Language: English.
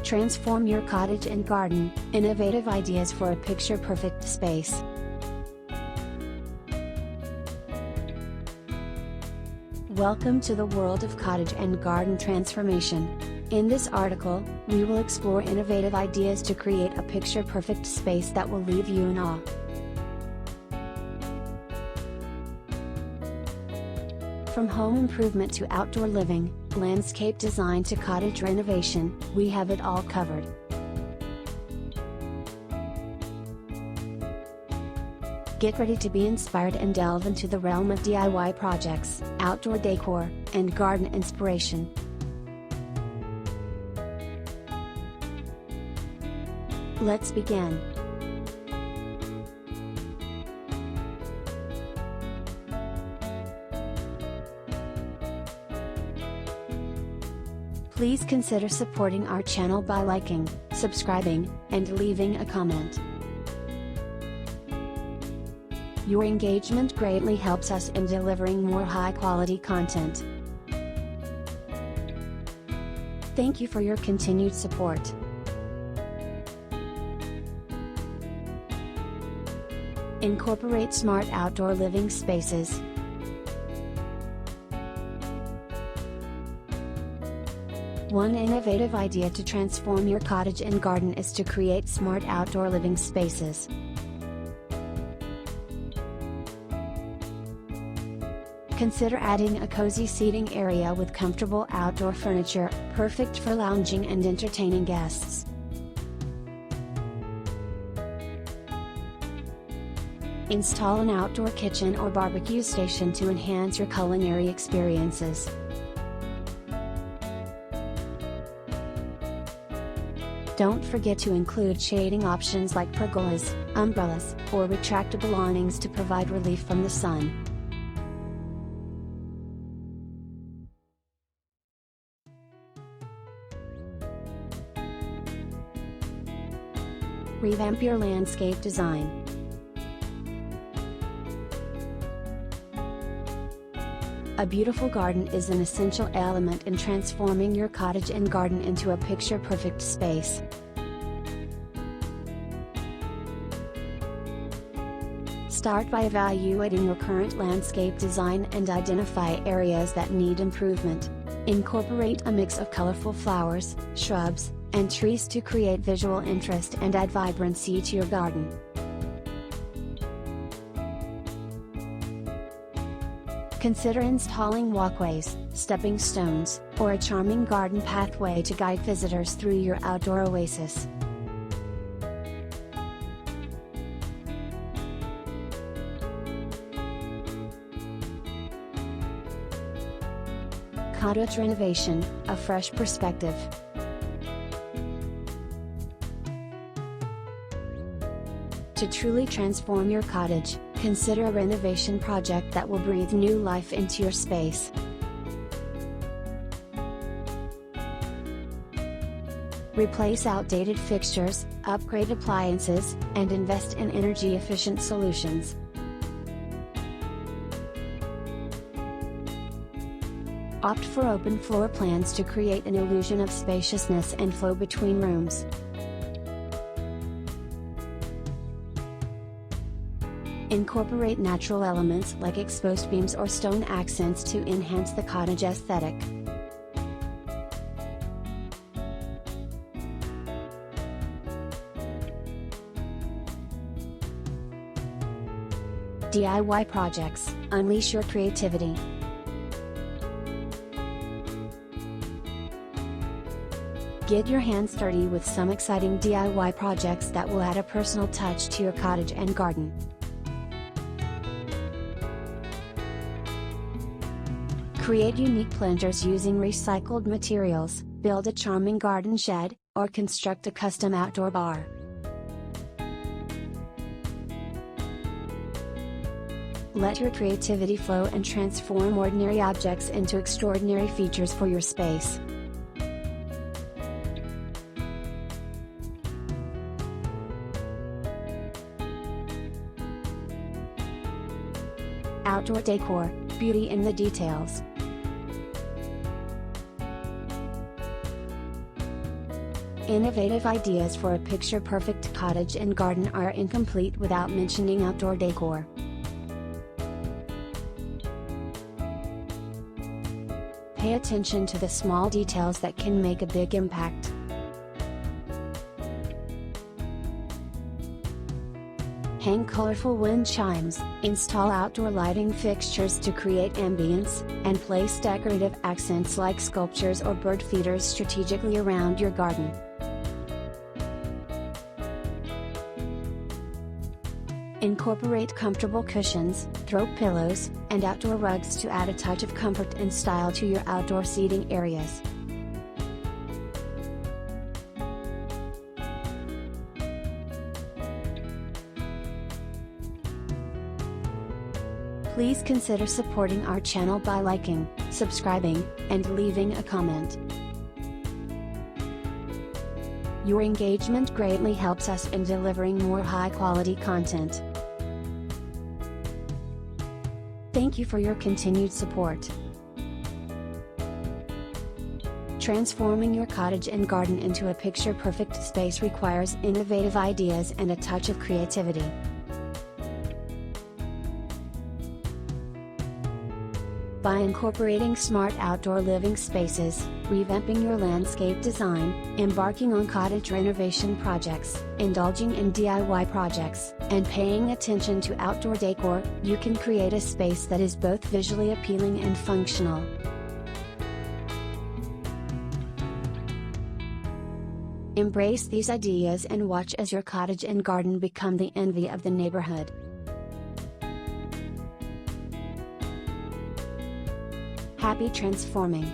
Transform your cottage and garden, innovative ideas for a picture-perfect space. Welcome to the world of cottage and garden transformation. In this article, we will explore innovative ideas to create a picture-perfect space that will leave you in awe. From home improvement to outdoor living, landscape design to cottage renovation, we have it all covered. Get ready to be inspired and delve into the realm of DIY projects, outdoor decor, and garden inspiration. Let's begin. Please consider supporting our channel by liking, subscribing, and leaving a comment. Your engagement greatly helps us in delivering more high-quality content. Thank you for your continued support. Incorporate smart outdoor living spaces. One innovative idea to transform your cottage and garden is to create smart outdoor living spaces. Consider adding a cozy seating area with comfortable outdoor furniture, perfect for lounging and entertaining guests. Install an outdoor kitchen or barbecue station to enhance your culinary experiences. Don't forget to include shading options like pergolas, umbrellas, or retractable awnings to provide relief from the sun. Revamp your landscape design. A beautiful garden is an essential element in transforming your cottage and garden into a picture-perfect space. Start by evaluating your current landscape design and identify areas that need improvement. Incorporate a mix of colorful flowers, shrubs, and trees to create visual interest and add vibrancy to your garden. Consider installing walkways, stepping stones, or a charming garden pathway to guide visitors through your outdoor oasis. Cottage renovation, a fresh perspective. To truly transform your cottage, consider a renovation project that will breathe new life into your space. Replace outdated fixtures, upgrade appliances, and invest in energy-efficient solutions. Opt for open floor plans to create an illusion of spaciousness and flow between rooms. Incorporate natural elements like exposed beams or stone accents to enhance the cottage aesthetic. DIY projects, unleash your creativity. Get your hands dirty with some exciting DIY projects that will add a personal touch to your cottage and garden. Create unique planters using recycled materials, build a charming garden shed, or construct a custom outdoor bar. Let your creativity flow and transform ordinary objects into extraordinary features for your space. Outdoor decor, beauty in the details. Innovative ideas for a picture-perfect cottage and garden are incomplete without mentioning outdoor decor. Pay attention to the small details that can make a big impact. Hang colorful wind chimes, install outdoor lighting fixtures to create ambience, and place decorative accents like sculptures or bird feeders strategically around your garden. Incorporate comfortable cushions, throw pillows, and outdoor rugs to add a touch of comfort and style to your outdoor seating areas. Please consider supporting our channel by liking, subscribing, and leaving a comment. Your engagement greatly helps us in delivering more high-quality content. Thank you for your continued support. Transforming your cottage and garden into a picture-perfect space requires innovative ideas and a touch of creativity. By incorporating smart outdoor living spaces, revamping your landscape design, embarking on cottage renovation projects, indulging in DIY projects, and paying attention to outdoor decor, you can create a space that is both visually appealing and functional. Embrace these ideas and watch as your cottage and garden become the envy of the neighborhood. Happy transforming!